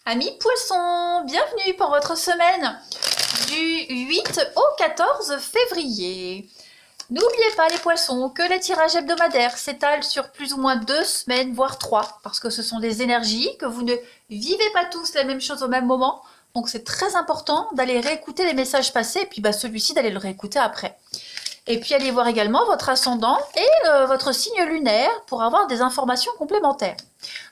Amis poissons, bienvenue pour votre semaine du 8 au 14 février. N'oubliez pas les poissons que les tirages hebdomadaires s'étalent sur plus ou moins 2 semaines, voire 3, parce que ce sont des énergies, que vous ne vivez pas tous la même chose au même moment. Donc c'est très important d'aller réécouter les messages passés et puis celui-ci d'aller le réécouter après. Et puis allez voir également votre ascendant et votre signe lunaire pour avoir des informations complémentaires.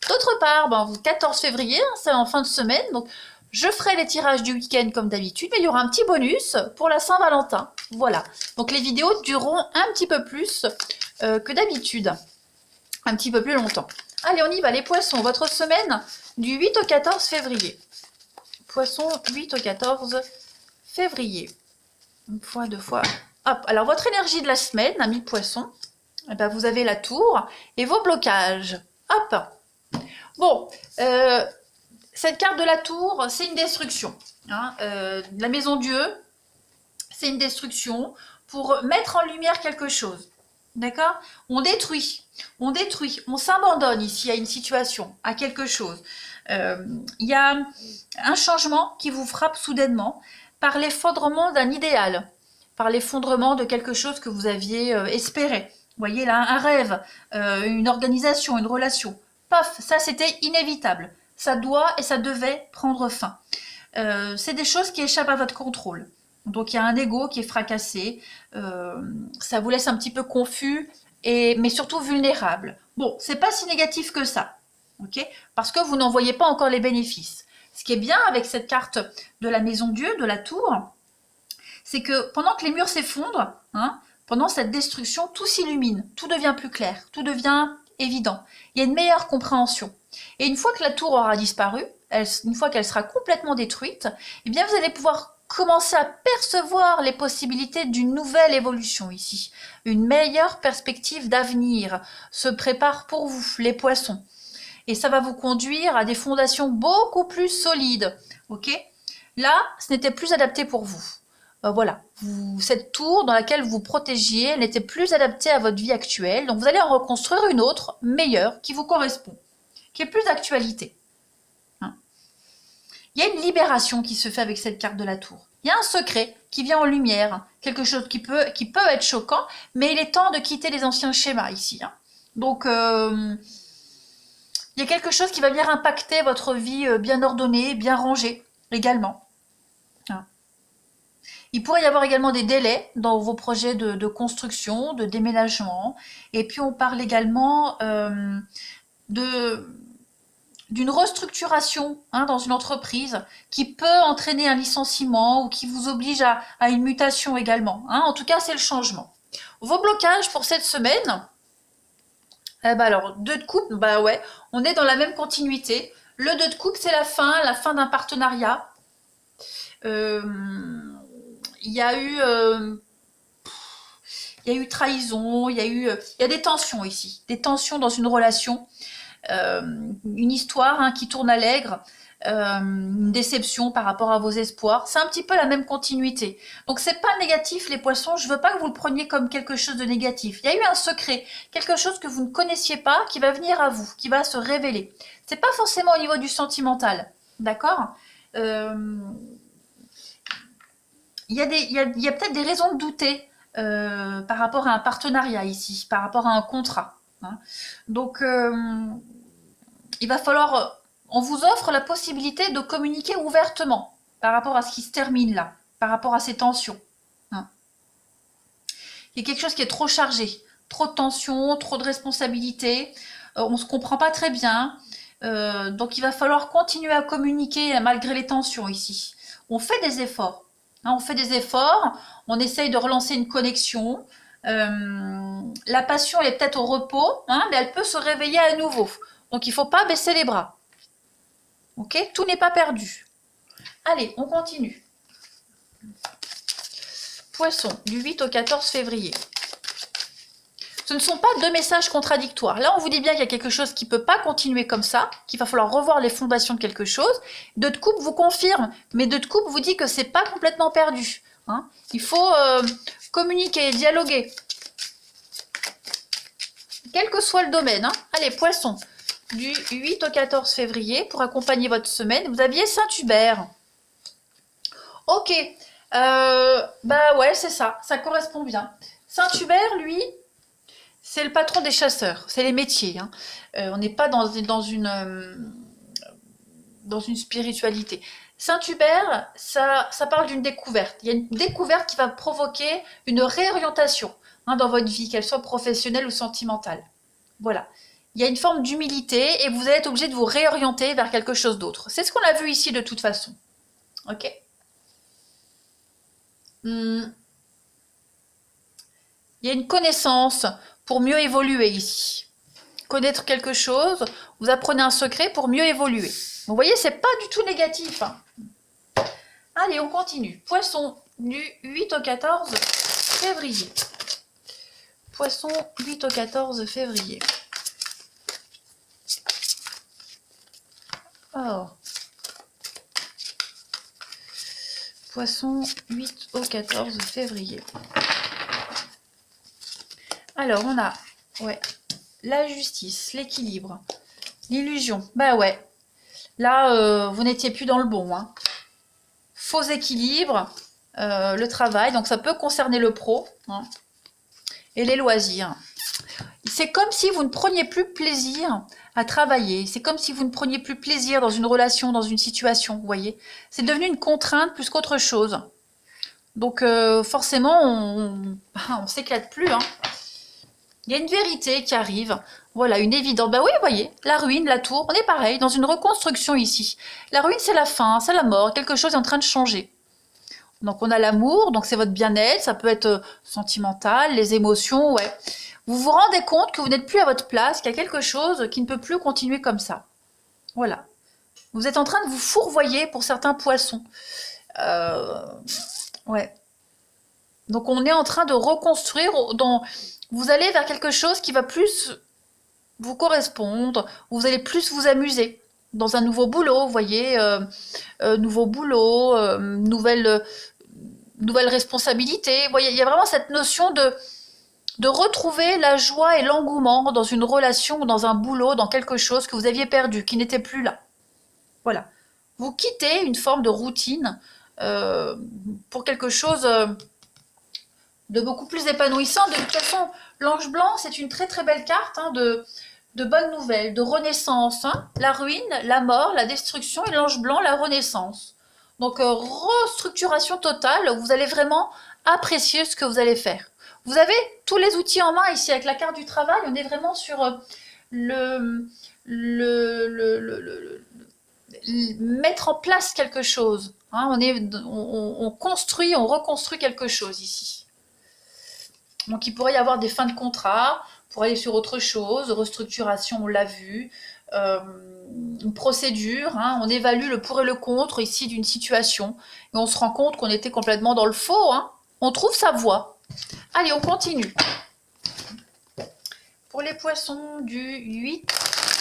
D'autre part, le 14 février, c'est en fin de semaine, donc je ferai les tirages du week-end comme d'habitude, mais il y aura un petit bonus pour la Saint-Valentin. Voilà, donc les vidéos dureront un petit peu plus que d'habitude, un petit peu plus longtemps. Allez, on y va les poissons, votre semaine du 8 au 14 février. Poissons, 8 au 14 février. Une fois, deux fois. Hop, alors votre énergie de la semaine, amis poissons, vous avez la tour et vos blocages. Hop. Bon, cette carte de la tour, c'est une destruction. Hein, la maison Dieu, c'est une destruction pour mettre en lumière quelque chose. D'accord? On détruit, on s'abandonne ici à une situation, à quelque chose. Il y a un changement qui vous frappe soudainement par l'effondrement d'un idéal, par l'effondrement de quelque chose que vous aviez espéré. Vous voyez là, un rêve, une organisation, une relation. Paf, ça c'était inévitable. Ça doit et ça devait prendre fin. C'est des choses qui échappent à votre contrôle. Donc il y a un ego qui est fracassé. Ça vous laisse un petit peu confus, mais surtout vulnérable. Bon, c'est pas si négatif que ça. Okay, parce que vous n'en voyez pas encore les bénéfices. Ce qui est bien avec cette carte de la maison Dieu, de la tour, c'est que pendant que les murs s'effondrent, pendant cette destruction, tout s'illumine, tout devient plus clair, tout devient évident. Il y a une meilleure compréhension. Et une fois que la tour aura disparu, une fois qu'elle sera complètement détruite, eh bien vous allez pouvoir commencer à percevoir les possibilités d'une nouvelle évolution ici. Une meilleure perspective d'avenir se prépare pour vous, les poissons. Et ça va vous conduire à des fondations beaucoup plus solides. Ok ? Là, ce n'était plus adapté pour vous. Voilà, cette tour dans laquelle vous vous protégiez, elle n'était plus adaptée à votre vie actuelle. Donc vous allez en reconstruire une autre, meilleure, qui vous correspond, qui est plus d'actualité. Il y a une libération qui se fait avec cette carte de la tour. Il y a un secret qui vient en lumière, quelque chose qui peut être choquant, mais il est temps de quitter les anciens schémas ici. Donc, il y a quelque chose qui va venir impacter votre vie bien ordonnée, bien rangée également. Il pourrait y avoir également des délais dans vos projets de construction, de déménagement. Et puis on parle également d'une restructuration dans une entreprise qui peut entraîner un licenciement ou qui vous oblige à une mutation également. En tout cas, c'est le changement. Vos blocages pour cette semaine, alors, 2 de coupe, ouais, on est dans la même continuité. Le 2 de coupe, c'est la fin d'un partenariat. Il y a eu trahison, il y a des tensions ici, des tensions dans une relation, une histoire qui tourne à l'aigre, une déception par rapport à vos espoirs. C'est un petit peu la même continuité. Donc c'est pas négatif les poissons, je veux pas que vous le preniez comme quelque chose de négatif. Il y a eu un secret, quelque chose que vous ne connaissiez pas qui va venir à vous, qui va se révéler. C'est pas forcément au niveau du sentimental, d'accord ? Il y a peut-être des raisons de douter par rapport à un partenariat ici, par rapport à un contrat. Donc, il va falloir... On vous offre la possibilité de communiquer ouvertement par rapport à ce qui se termine là, par rapport à ces tensions. Il y a quelque chose qui est trop chargé, trop de tensions, trop de responsabilités, on ne se comprend pas très bien, donc il va falloir continuer à communiquer malgré les tensions ici. On fait des efforts. On fait des efforts, on essaye de relancer une connexion. La passion, elle est peut-être au repos, mais elle peut se réveiller à nouveau. Donc, il ne faut pas baisser les bras. Ok ? Tout n'est pas perdu. Allez, on continue. Poisson, du 8 au 14 février. Ce ne sont pas 2 messages contradictoires. Là, on vous dit bien qu'il y a quelque chose qui ne peut pas continuer comme ça, qu'il va falloir revoir les fondations de quelque chose. 2 de coupe vous confirme, mais 2 de coupe vous dit que c'est pas complètement perdu. Il faut communiquer, dialoguer. Quel que soit le domaine. Allez, poisson. du 8 au 14 février, pour accompagner votre semaine, vous aviez Saint-Hubert. Ok, bah ouais, c'est ça, ça correspond bien. Saint-Hubert, lui, c'est le patron des chasseurs, c'est les métiers. Hein. On n'est pas dans une spiritualité. Saint-Hubert, ça parle d'une découverte. Il y a une découverte qui va provoquer une réorientation dans votre vie, qu'elle soit professionnelle ou sentimentale. Voilà. Il y a une forme d'humilité et vous allez être obligé de vous réorienter vers quelque chose d'autre. C'est ce qu'on a vu ici de toute façon. Ok. Il y a une connaissance pour mieux évoluer ici. Connaître quelque chose, vous apprenez un secret pour mieux évoluer. Vous voyez, c'est pas du tout négatif. Hein. Allez, on continue. Poisson du 8 au 14 février. Poisson 8 au 14 février. Oh. Poisson 8 au 14 février. Alors, on a la justice, l'équilibre, l'illusion. Bah ouais. Là, vous n'étiez plus dans le bon. Hein. Faux équilibre, le travail. Donc, ça peut concerner le pro hein, et les loisirs. C'est comme si vous ne preniez plus plaisir à travailler. C'est comme si vous ne preniez plus plaisir dans une relation, dans une situation, vous voyez. C'est devenu une contrainte plus qu'autre chose. Donc, forcément, on s'éclate plus. Hein. Il y a une vérité qui arrive. Voilà, une évidence. Ben oui, vous voyez, la ruine, la tour, on est pareil, dans une reconstruction ici. La ruine, c'est la fin, c'est la mort, quelque chose est en train de changer. Donc, on a l'amour, donc c'est votre bien-être, ça peut être sentimental, les émotions, ouais. Vous vous rendez compte que vous n'êtes plus à votre place, qu'il y a quelque chose qui ne peut plus continuer comme ça. Voilà. Vous êtes en train de vous fourvoyer pour certains poissons. Ouais. Donc, on est en train de reconstruire vous allez vers quelque chose qui va plus vous correspondre, vous allez plus vous amuser dans un nouveau boulot, vous voyez, nouveau boulot, nouvelle responsabilité. Vous voyez, il y a vraiment cette notion de retrouver la joie et l'engouement dans une relation, dans un boulot, dans quelque chose que vous aviez perdu, qui n'était plus là. Voilà. Vous quittez une forme de routine pour quelque chose de beaucoup plus épanouissant. De toute façon, l'ange blanc, c'est une très très belle carte hein, de bonnes nouvelles, de renaissance. Hein. La ruine, la mort, la destruction et l'ange blanc, la renaissance. Donc, restructuration totale, vous allez vraiment apprécier ce que vous allez faire. Vous avez tous les outils en main ici avec la carte du travail. On est vraiment sur mettre en place quelque chose. Hein. On construit, on reconstruit quelque chose ici. Donc, il pourrait y avoir des fins de contrat pour aller sur autre chose, restructuration, on l'a vu, une procédure, hein, on évalue le pour et le contre ici d'une situation, et on se rend compte qu'on était complètement dans le faux, hein. On trouve sa voie. Allez, on continue. Pour les poissons du 8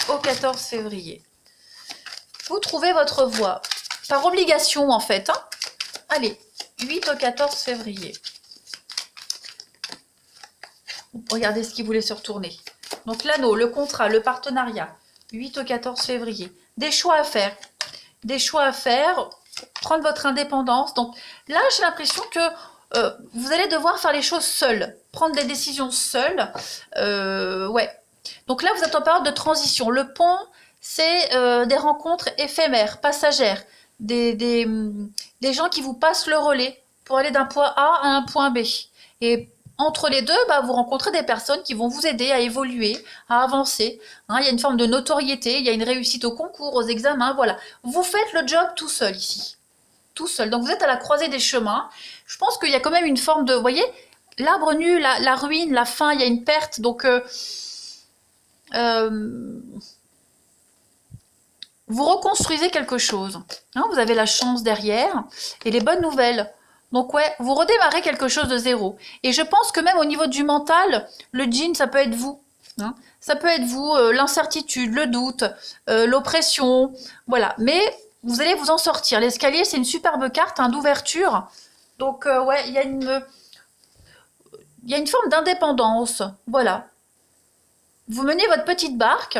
au 14 février, vous trouvez votre voie, par obligation en fait. Hein. Allez, 8 au 14 février. Regardez ce qui voulait se retourner. Donc l'anneau, le contrat, le partenariat, 8 au 14 février. Des choix à faire. Des choix à faire, prendre votre indépendance. Donc là, j'ai l'impression que vous allez devoir faire les choses seuls, prendre des décisions seuls. Ouais. Donc là, vous êtes en période de transition. Le pont, c'est des rencontres éphémères, passagères. Des gens qui vous passent le relais pour aller d'un point A à un point B. Et entre les deux, bah, vous rencontrez des personnes qui vont vous aider à évoluer, à avancer. Hein, il y a une forme de notoriété, il y a une réussite au concours, aux examens, voilà. Vous faites le job tout seul ici. Tout seul. Donc vous êtes à la croisée des chemins. Je pense qu'il y a quand même une forme de... Vous voyez, l'arbre nu, la ruine, la fin, il y a une perte. Donc, vous reconstruisez quelque chose. Hein, vous avez la chance derrière et les bonnes nouvelles. Donc ouais, vous redémarrez quelque chose de zéro. Et je pense que même au niveau du mental, le djinn, ça peut être vous. Hein. Ça peut être vous, l'incertitude, le doute, l'oppression. Voilà. Mais vous allez vous en sortir. L'escalier, c'est une superbe carte hein, d'ouverture. Donc ouais, il y a une forme d'indépendance. Voilà. Vous menez votre petite barque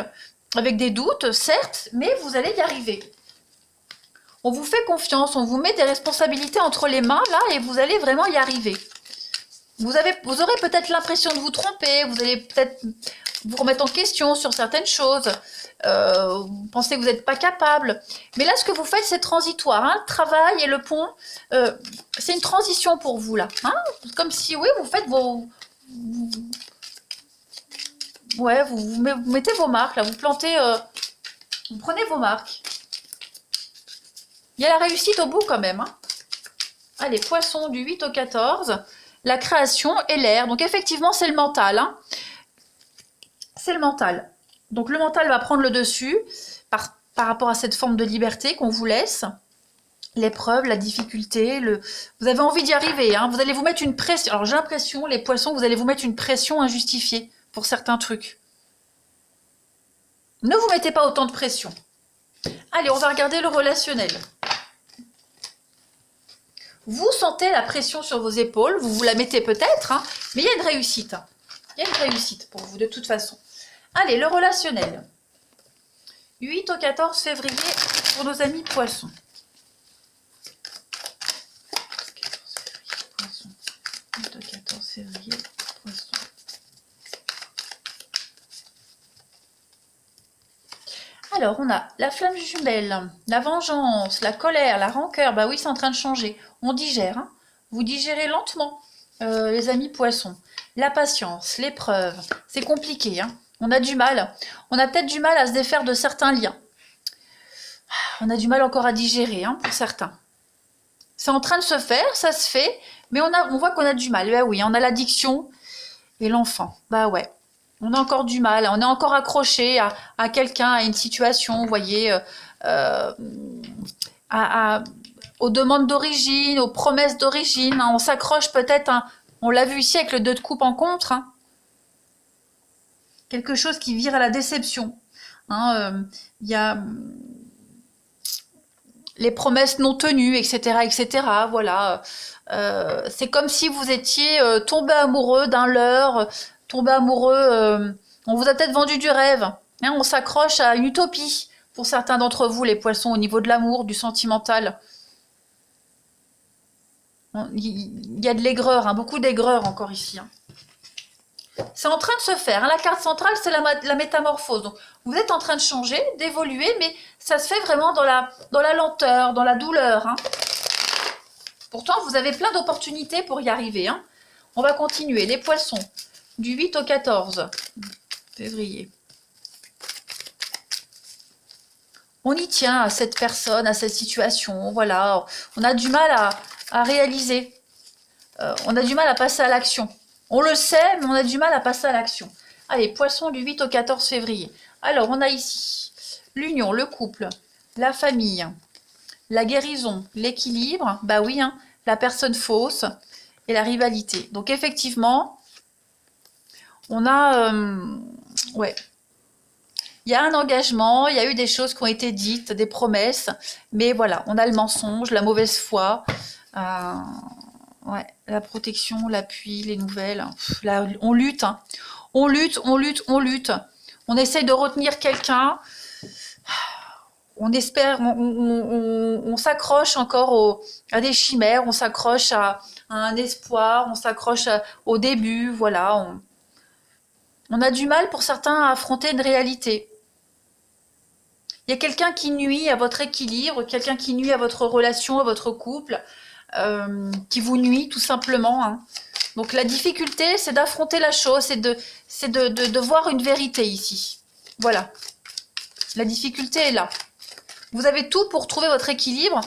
avec des doutes, certes, mais vous allez y arriver. On vous fait confiance, on vous met des responsabilités entre les mains, là, et vous allez vraiment y arriver. Vous aurez peut-être l'impression de vous tromper, vous allez peut-être vous remettre en question sur certaines choses, vous pensez que vous n'êtes pas capable. Mais là, ce que vous faites, c'est transitoire. Hein, le travail et le pont, c'est une transition pour vous, là. Hein, comme si, oui, vous faites ouais, vous mettez vos marques, là, vous plantez, vous prenez vos marques. Il y a la réussite au bout, quand même. Hein. Allez, poisson du 8 au 14, la création et l'air. Donc, effectivement, c'est le mental. Hein. C'est le mental. Donc le mental va prendre le dessus par rapport à cette forme de liberté qu'on vous laisse. L'épreuve, la difficulté, vous avez envie d'y arriver. Hein. Vous allez vous mettre une pression. Alors j'ai l'impression, les poissons, vous allez vous mettre une pression injustifiée pour certains trucs. Ne vous mettez pas autant de pression. Allez, on va regarder le relationnel. Vous sentez la pression sur vos épaules, vous vous la mettez peut-être, hein, mais il y a une réussite. Hein. Il y a une réussite pour vous de toute façon. Allez, le relationnel. 8 au 14 février pour nos amis poissons. 8 au 14 février, poissons. Alors, on a la flamme jumelle, la vengeance, la colère, la rancœur. Bah oui, c'est en train de changer. On digère. Hein. Vous digérez lentement, les amis poissons. La patience, l'épreuve. C'est compliqué. Hein. On a du mal. On a peut-être du mal à se défaire de certains liens. On a du mal encore à digérer, hein, pour certains. C'est en train de se faire, ça se fait, mais on voit qu'on a du mal. Ben oui, on a l'addiction et l'enfant. Bah ouais, on a encore du mal. On est encore accroché à quelqu'un, à une situation, vous voyez, aux demandes d'origine, aux promesses d'origine. Hein, on s'accroche peut-être, hein, on l'a vu ici avec le 2 de coupe en contre, hein, quelque chose qui vire à la déception. Hein, y a les promesses non tenues, etc., etc. Voilà. C'est comme si vous étiez tombé amoureux d'un leurre, tombé amoureux. On vous a peut-être vendu du rêve. Hein, on s'accroche à une utopie pour certains d'entre vous, les poissons, au niveau de l'amour, du sentimental. Il y a de l'aigreur, hein, beaucoup d'aigreur encore ici. Hein. C'est en train de se faire. Hein. La carte centrale, c'est la métamorphose. Donc, vous êtes en train de changer, d'évoluer, mais ça se fait vraiment dans la lenteur, dans la douleur. Hein. Pourtant, vous avez plein d'opportunités pour y arriver. Hein. On va continuer. Les poissons, du 8 au 14 février. On y tient à cette personne, à cette situation. Voilà. On a du mal à réaliser. On a du mal à passer à l'action. On le sait, mais on a du mal à passer à l'action. Allez, poisson du 8 au 14 février. Alors, on a ici l'union, le couple, la famille, la guérison, l'équilibre, bah oui, hein, la personne fausse et la rivalité. Donc, effectivement, on a... ouais. Il y a un engagement, il y a eu des choses qui ont été dites, des promesses, mais voilà, on a le mensonge, la mauvaise foi... ouais, la protection, l'appui, les nouvelles. Là, on lutte, hein. On lutte, on lutte, on lutte. On essaye de retenir quelqu'un. On espère, on s'accroche encore à des chimères, on s'accroche à un espoir, on s'accroche au début, voilà. On a du mal pour certains à affronter une réalité. Il y a quelqu'un qui nuit à votre équilibre, quelqu'un qui nuit à votre relation, à votre couple. Qui vous nuit tout simplement. Hein. Donc la difficulté, c'est d'affronter la chose, c'est de voir une vérité ici. Voilà. La difficulté est là. Vous avez tout pour trouver votre équilibre.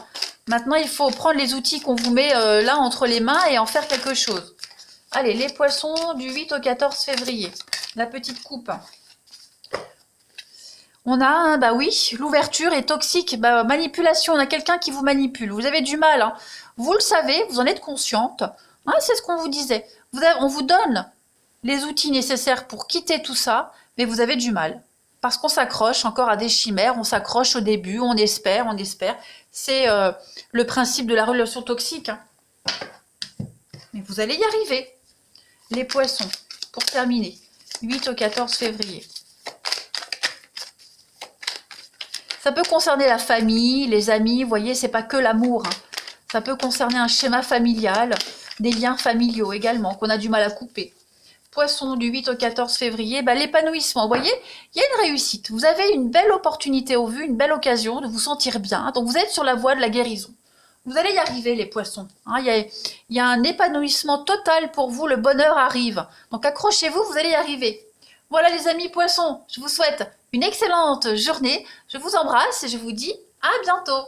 Maintenant, il faut prendre les outils qu'on vous met là entre les mains et en faire quelque chose. Allez, les poissons du 8 au 14 février. La petite coupe. On a, bah oui, l'ouverture est toxique. Bah, manipulation, on a quelqu'un qui vous manipule. Vous avez du mal, hein. Vous le savez, vous en êtes consciente. Hein, c'est ce qu'on vous disait. On vous donne les outils nécessaires pour quitter tout ça, mais vous avez du mal. Parce qu'on s'accroche encore à des chimères, on s'accroche au début, on espère, on espère. C'est le principe de la relation toxique. Hein. Mais vous allez y arriver. Les poissons, pour terminer. 8 au 14 février. Ça peut concerner la famille, les amis, vous voyez, c'est pas que l'amour. Hein. Ça peut concerner un schéma familial, des liens familiaux également, qu'on a du mal à couper. Poisson du 8 au 14 février, bah, l'épanouissement, vous voyez, il y a une réussite. Vous avez une belle opportunité au vu, une belle occasion de vous sentir bien. Donc vous êtes sur la voie de la guérison. Vous allez y arriver les poissons. Hein, il y a un épanouissement total pour vous, le bonheur arrive. Donc accrochez-vous, vous allez y arriver. Voilà les amis poissons, je vous souhaite une excellente journée. Je vous embrasse et je vous dis à bientôt.